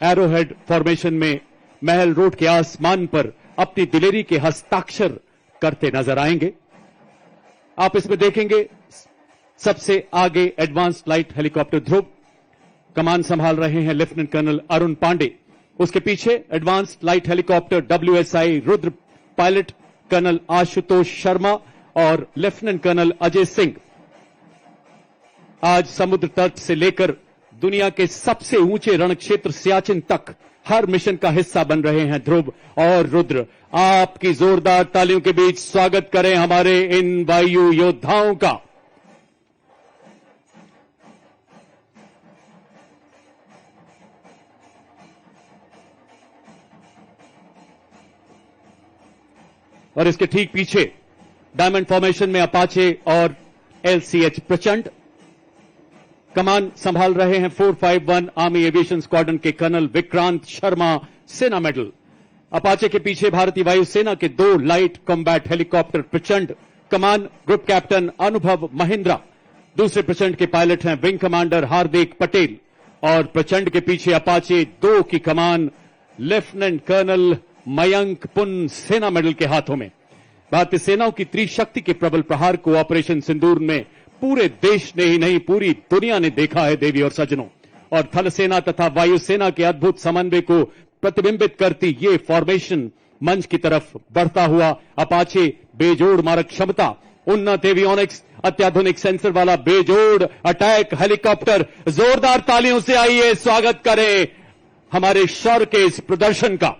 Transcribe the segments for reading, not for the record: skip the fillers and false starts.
Arrowhead formation में महल road के आसमान पर अपनी दिलेरी के हस्ताक्षर करते नजर आएंगे। आप इसमें देखेंगे सबसे आगे एडवांस लाइट हेलीकॉप्टर ध्रुव, कमान संभाल रहे हैं लेफ्टिनेंट कर्नल अरुण पांडे। उसके पीछे advance light helicopter WSI Rudra pilot colonel Ashutosh Sharma और लेफ्टिनेंट कर्नल अजय सिंह। आज समुद्र तट से लेकर दुनिया के सबसे ऊंचे रण क्षेत्र सियाचिन तक हर मिशन का हिस्सा बन रहे हैं ध्रुव और रुद्र। आपकी जोरदार तालियों के बीच स्वागत करें हमारे इन वायु योद्धाओं का। और इसके ठीक पीछे डायमंड फॉर्मेशन में अपाचे और LCH प्रचंड। कमान संभाल रहे हैं 451 आर्मी एविएशन स्क्वाड्रन के कर्नल विक्रांत शर्मा, सेना मेडल। अपाचे के पीछे भारतीय वायुसेना के 2 लाइट कॉम्बैट हेलीकॉप्टर प्रचंड। कमान ग्रुप कैप्टन अनुभव महिंद्रा। दूसरे प्रचंड के पायलट हैं विंग कमांडर हार्दिक पटेल। और प्रचंड के पीछे अपाचे 2 की कमान लेफ्टिनेंट कर्नल मयंक पुन, सेना मेडल के हाथों में। भारतीय सेनाओं की त्रिशक्ति के प्रबल प्रहार को ऑपरेशन सिंदूर में पूरे देश ने ही नहीं पूरी दुनिया ने देखा है देवी और सज्जनों। और थल सेना तथा वायुसेना के अद्भुत समन्वय को प्रतिबिंबित करती ये फॉर्मेशन मंच की तरफ बढ़ता हुआ अपाचे बेजोड़ मारक क्षमता, उन्नत एवियोनिक्स, अत्याधुनिक सेंसर वाला बेजोड़ अटैक हेलीकॉप्टर। जोरदार तालियों से आइए स्वागत करें हमारे शौर्य के इस प्रदर्शन का।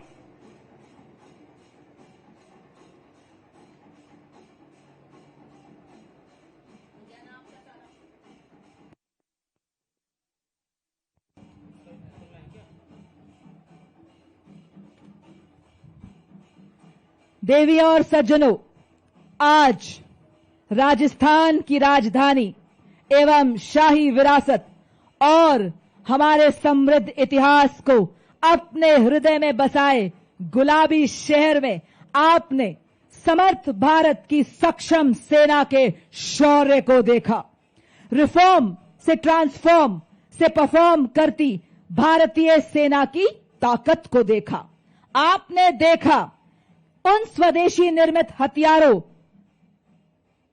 देवी और सज्जनों, आज राजस्थान की राजधानी एवं शाही विरासत और हमारे समृद्ध इतिहास को अपने हृदय में बसाए गुलाबी शहर में आपने समर्थ भारत की सक्षम सेना के शौर्य को देखा। रिफॉर्म से ट्रांसफॉर्म से परफॉर्म करती भारतीय सेना की ताकत को देखा। आपने देखा उन स्वदेशी निर्मित हथियारों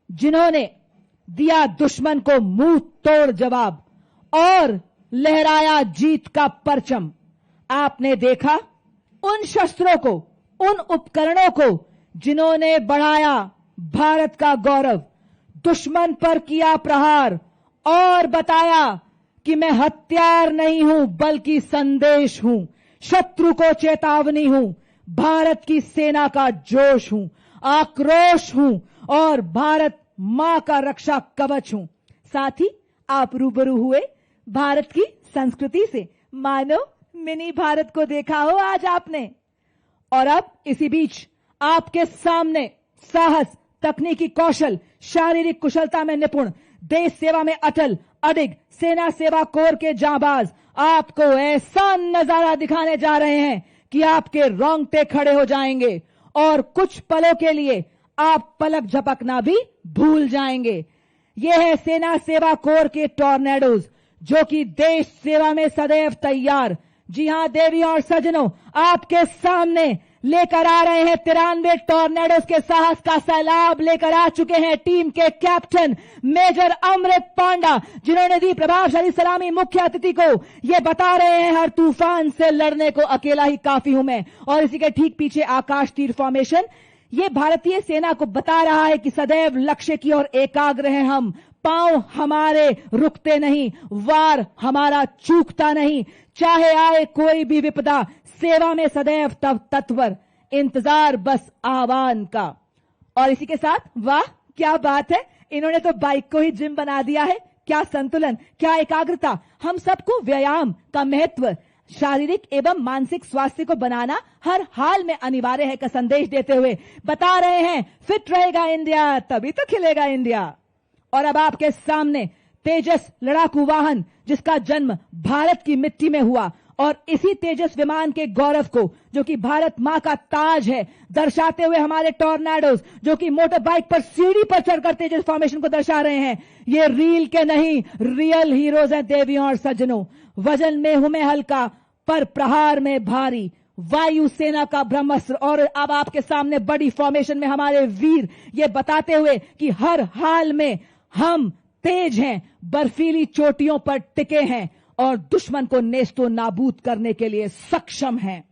जिन्होंने दिया दुश्मन को मुंह तोड़ जवाब और लहराया जीत का परचम। आपने देखा उन शस्त्रों को, उन उपकरणों को जिन्होंने बढ़ाया भारत का गौरव, दुश्मन पर किया प्रहार और बताया कि मैं हथियार नहीं हूं बल्कि संदेश हूं, शत्रु को चेतावनी हूं, भारत की सेना का जोश हूं, आक्रोश हूं और भारत मां का रक्षा कवच हूं। साथ ही आप रूबरू हुए भारत की संस्कृति से, मानो मिनी भारत को देखा हो आज आपने। और अब इसी बीच आपके सामने साहस, तकनीकी कौशल, शारीरिक कुशलता में निपुण, देश सेवा में अटल अडिग सेना सेवा कोर के जांबाज आपको ऐसा नजारा दिखाने जा रहे हैं कि आपके रोंगटे खड़े हो जाएंगे और कुछ पलों के लिए आप पलक झपकना भी भूल जाएंगे। यह है सेना सेवा कोर के टॉर्नेडोज जो कि देश सेवा में सदैव तैयार। जी हां देवी और सज्जनों, आपके सामने लेकर आ रहे हैं 93 टॉर्नेडोज के साहस का सैलाब लेकर आ चुके हैं टीम के कैप्टन मेजर अमृत पांडा, जिन्होंने दी प्रभावशाली सलामी मुख्य अतिथि को। ये बता रहे हैं हर तूफान से लड़ने को अकेला ही काफी हूं मैं। और इसी के ठीक पीछे आकाश तीर फॉर्मेशन, ये भारतीय सेना को बता रहा है कि सदैव लक्ष्य की ओर एकाग्र हैं हम, पांव हमारे रुकते नहीं, वार हमारा चूकता नहीं, चाहे आए कोई भी विपदा, सेवा में सदैव तत्पर, इंतजार बस आह्वान का। और इसी के साथ वाह क्या बात है, इन्होंने तो बाइक को ही जिम बना दिया है। क्या संतुलन, क्या एकाग्रता। हम सबको व्यायाम का महत्व, शारीरिक एवं मानसिक स्वास्थ्य को बनाना हर हाल में अनिवार्य है का संदेश देते हुए बता रहे हैं फिट रहेगा इंडिया तभी तो खिलेगा इंडिया। और अब आपके सामने तेजस लड़ाकू वाहन जिसका जन्म भारत की मिट्टी में हुआ और इसी तेजस विमान के गौरव को जो कि भारत मां का ताज है दर्शाते हुए हमारे टॉर्नेडोज जो कि मोटर बाइक पर सीढ़ी पर चढ़कर तेजस फॉर्मेशन को दर्शा रहे हैं। ये रील के नहीं रियल हीरोज हैं देवियों और सज्जनों। वजन में हूं मैं हल्का, पर प्रहार में भारी वायुसेना का ब्रह्मास्त्र। और अब आपके सामने बड़ी फॉर्मेशन में हमारे वीर ये बताते हुए कि हर हाल में हम तेज हैं, बर्फीली चोटियों पर टिके हैं और दुश्मन को नेस्तो नाबूद करने के लिए सक्षम हैं।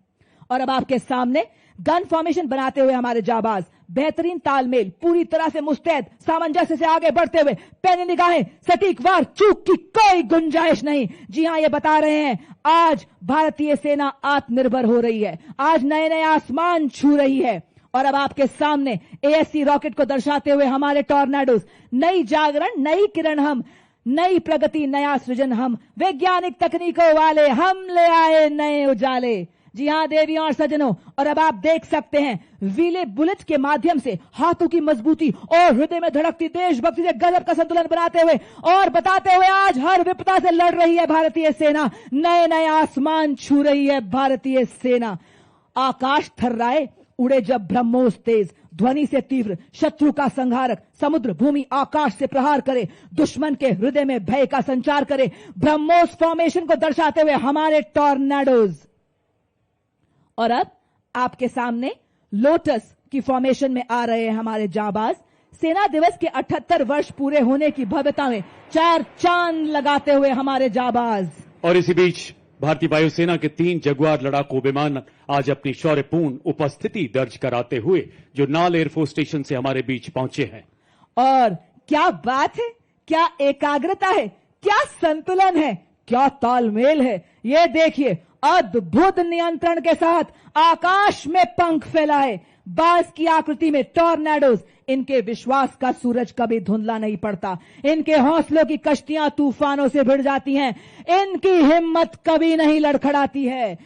और अब आपके सामने गन फॉर्मेशन बनाते हुए हमारे जाबाज बेहतरीन तालमेल, पूरी तरह से मुस्तैद, सामंजस्य से आगे बढ़ते हुए, पैनी निगाहें, सटीक वार, चूक की कोई गुंजाइश नहीं। जी हां, ये बता रहे हैं आज भारतीय सेना आत्मनिर्भर हो रही है, आज नए नए आसमान छू रही है। और अब आपके सामने ASC रॉकेट को दर्शाते हुए हमारे टॉर्नेडोज, नई जागरण, नई किरण हम, नई प्रगति, नया सृजन हम, वैज्ञानिक तकनीकों वाले हम ले आए नए उजाले। जी हां देवियों और सज्जनों, और अब आप देख सकते हैं व्हीले बुलेट के माध्यम से हाथों की मजबूती और हृदय में धड़कती देशभक्ति से गजब का संतुलन बनाते हुए और बताते हुए आज हर विपदा से लड़ रही है भारतीय सेना, नए नए आसमान छू रही है भारतीय सेना। आकाश थर्राए, उड़े जब ब्रह्मोस तेज, ध्वनि से तीव्र, शत्रु का संहारक, समुद्र भूमि आकाश से प्रहार करे, दुश्मन के हृदय में भय का संचार करे। ब्रह्मोस फॉर्मेशन को दर्शाते हुए हमारे टॉर्नेडोज। और अब आपके सामने लोटस की फॉर्मेशन में आ रहे हैं हमारे जाबाज। सेना दिवस के 78 वर्ष पूरे होने की भव्यता में 4 चांद लगाते हुए हमारे जाबाज। और इसी बीच भारतीय वायुसेना के 3 जगुआर लड़ाकू विमान आज अपनी शौर्यपूर्ण उपस्थिति दर्ज कराते हुए जो नाल एयरफोर्स स्टेशन से हमारे बीच पहुंचे हैं। और क्या बात है, क्या एकाग्रता है, क्या संतुलन है, क्या तालमेल है। ये देखिए, अद्भुत नियंत्रण के साथ आकाश में पंख फैलाए, बाज की आकृति में टॉर्नेडोज। इनके विश्वास का सूरज कभी धुंधला नहीं पड़ता, इनके हौसलों की कश्तियां तूफानों से भिड़ जाती हैं, इनकी हिम्मत कभी नहीं लड़खड़ाती है।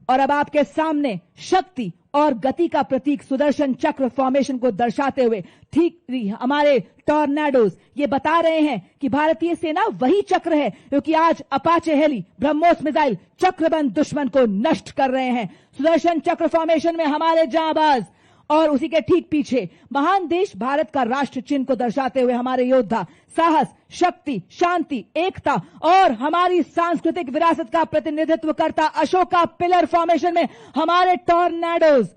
और अब आपके सामने शक्ति और गति का प्रतीक सुदर्शन चक्र फॉर्मेशन को दर्शाते हुए ठीक हमारे टॉर्नेडोज ये बता रहे हैं कि भारतीय सेना वही चक्र है क्योंकि आज अपाचे हेली, ब्रह्मोस मिसाइल चक्रबंद दुश्मन को नष्ट कर रहे हैं। सुदर्शन चक्र फॉर्मेशन में हमारे जाबाज और उसी के ठीक पीछे महान देश भारत का राष्ट्र चिन्ह को दर्शाते हुए हमारे योद्धा साहस, शक्ति, शांति, एकता और हमारी सांस्कृतिक विरासत का प्रतिनिधित्व करता अशोका पिलर फॉर्मेशन में हमारे टॉर्नेडोज।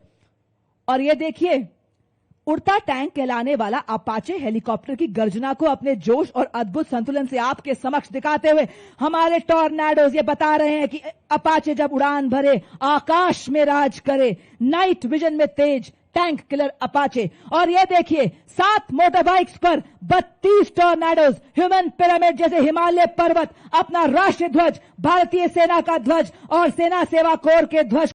और ये देखिए, उड़ता टैंक कहलाने वाला अपाचे हेलीकॉप्टर की गर्जना को अपने जोश और अद्भुत संतुलन से आपके समक्ष दिखाते हुए हमारे टॉर्नेडोज ये बता रहे हैं कि अपाचे जब उड़ान भरे आकाश में राज करे, नाइट विजन में तेज, टैंक किलर अपाचे। और ये देखिए, 7 मोटर बाइक्स पर 32 टॉर्नेडोज, ह्यूमन पिरामिड जैसे हिमालय पर्वत, अपना राष्ट्रीय ध्वज, भारतीय सेना का ध्वज और सेना सेवा कोर के ध्वज